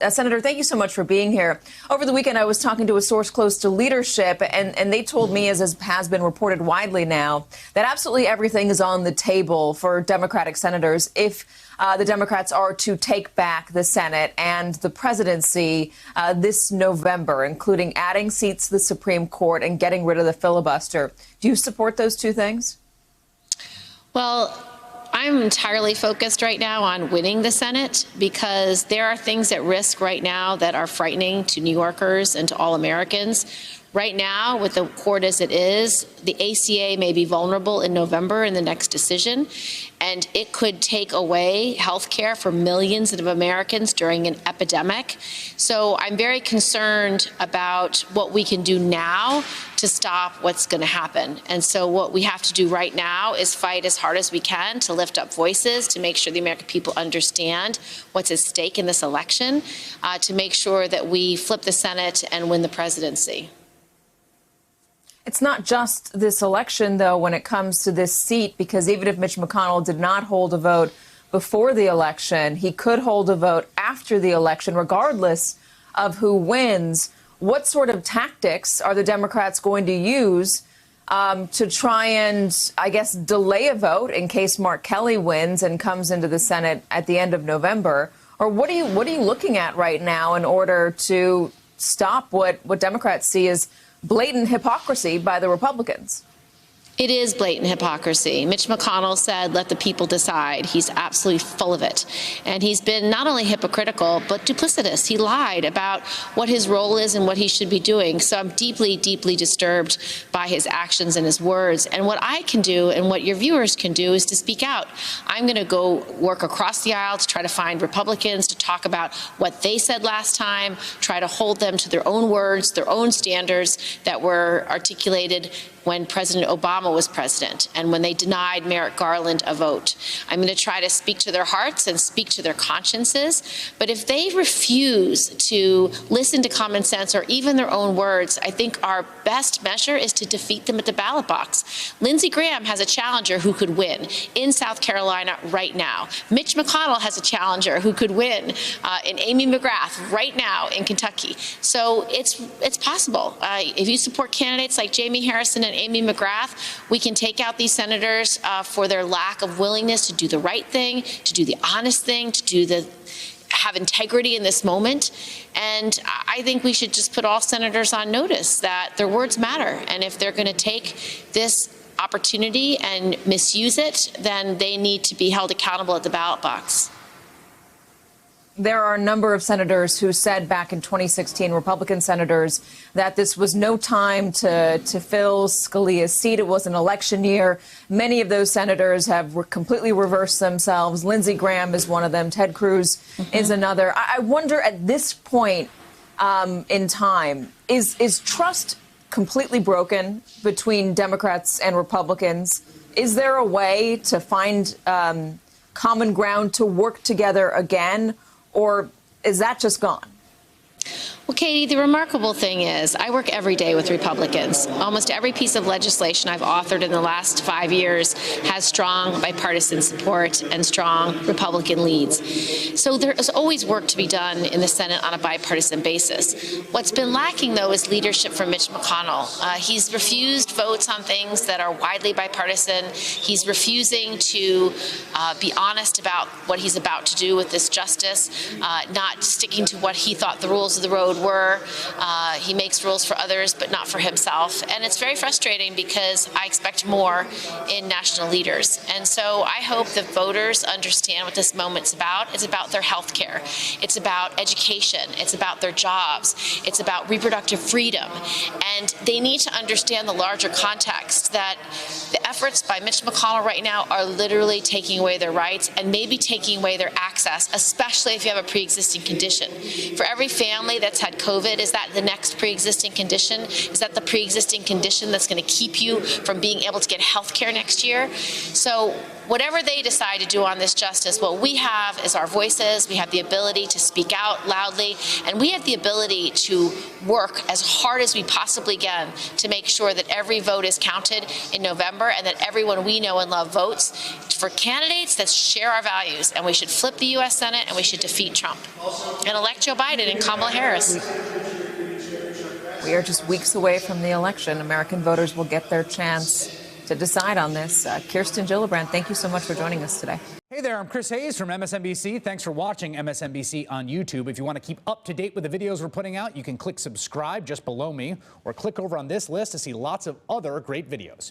Senator, thank you so much for being here. Over the weekend, I was talking to a source close to leadership, and they told me, as has been reported widely now, that absolutely everything is on the table for Democratic senators if the Democrats are to take back the Senate and the presidency this November, including adding seats to the Supreme Court and getting rid of the filibuster. Do you support those two things? Well, I'm entirely focused right now on winning the Senate because there are things at risk right now that are frightening to New Yorkers and to all Americans. Right now, with the court as it is, the ACA may be vulnerable in November in the next decision, and it could take away health care for millions of Americans during an epidemic. So I'm very concerned about what we can do now to stop what's going to happen. And so what we have to do right now is fight as hard as we can to lift up voices, to make sure the American people understand what's at stake in this election, to make sure that we flip the Senate and win the presidency. It's not just this election, though, when it comes to this seat, because even if Mitch McConnell did not hold a vote before the election, he could hold a vote after the election, regardless of who wins. What sort of tactics are the Democrats going to use to try and, I guess, delay a vote in case Mark Kelly wins and comes into the Senate at the end of November? Or what are you looking at right now in order to stop what Democrats see as blatant hypocrisy by the Republicans? It is blatant hypocrisy. Mitch McConnell said, let the people decide. He's absolutely full of it. And he's been not only hypocritical, but duplicitous. He lied about what his role is and what he should be doing. So I'm deeply, deeply disturbed by his actions and his words. And what I can do and what your viewers can do is to speak out. I'm going to go work across the aisle to try to find Republicans to talk about what they said last time, try to hold them to their own words, their own standards that were articulated when President Obama was president and when they denied Merrick Garland a vote. I'm going to try to speak to their hearts and speak to their consciences. But if they refuse to listen to common sense or even their own words, I think our best measure is to defeat them at the ballot box. Lindsey Graham has a challenger who could win in South Carolina right now. Mitch McConnell has a challenger who could win in Amy McGrath right now in Kentucky. So it's possible. If you support candidates like Jamie Harrison and Amy McGrath, we can take out these senators for their lack of willingness to do the right thing, to do the honest thing, to have integrity in this moment. And I think we should just put all senators on notice that their words matter. And if they're going to take this opportunity and misuse it, then they need to be held accountable at the ballot box. There are a number of senators who said back in 2016, Republican senators, that this was no time to fill Scalia's seat. It was an election year. Many of those senators have completely reversed themselves. Lindsey Graham is one of them. Ted Cruz is another. I wonder at this point in time, is trust completely broken between Democrats and Republicans? Is there a way to find common ground to work together again? Or is that just gone? Well, Katie, the remarkable thing is I work every day with Republicans. Almost every piece of legislation I've authored in the last 5 years has strong bipartisan support and strong Republican leads. So there is always work to be done in the Senate on a bipartisan basis. What's been lacking, though, is leadership from Mitch McConnell. He's refused votes on things that are widely bipartisan. He's refusing to be honest about what he's about to do with this justice, not sticking to what he thought the rules of the road were. He makes rules for others, but not for himself. And it's very frustrating because I expect more in national leaders. And so I hope that voters understand what this moment's about. It's about their health care. It's about education. It's about their jobs. It's about reproductive freedom. And they need to understand the larger context that the efforts by Mitch McConnell right now are literally taking away their rights and maybe taking away their access, especially if you have a pre-existing condition. For every family that's had COVID, is that the next pre-existing condition? Is that the pre-existing condition that's going to keep you from being able to get health care next year? So whatever they decide to do on this justice, what we have is our voices. We have the ability to speak out loudly, and we have the ability to work as hard as we possibly can to make sure that every vote is counted in November and that everyone we know and love votes for candidates that share our values. And we should flip the U.S. Senate and we should defeat Trump and elect Joe Biden and Kamala Harris. We are just weeks away from the election. American voters will get their chance to decide on this. Kirsten Gillibrand, thank you so much for joining us today. Hey there, I'm Chris Hayes from MSNBC. Thanks for watching MSNBC on YouTube. If you want to keep up to date with the videos we're putting out, you can click subscribe just below me or click over on this list to see lots of other great videos.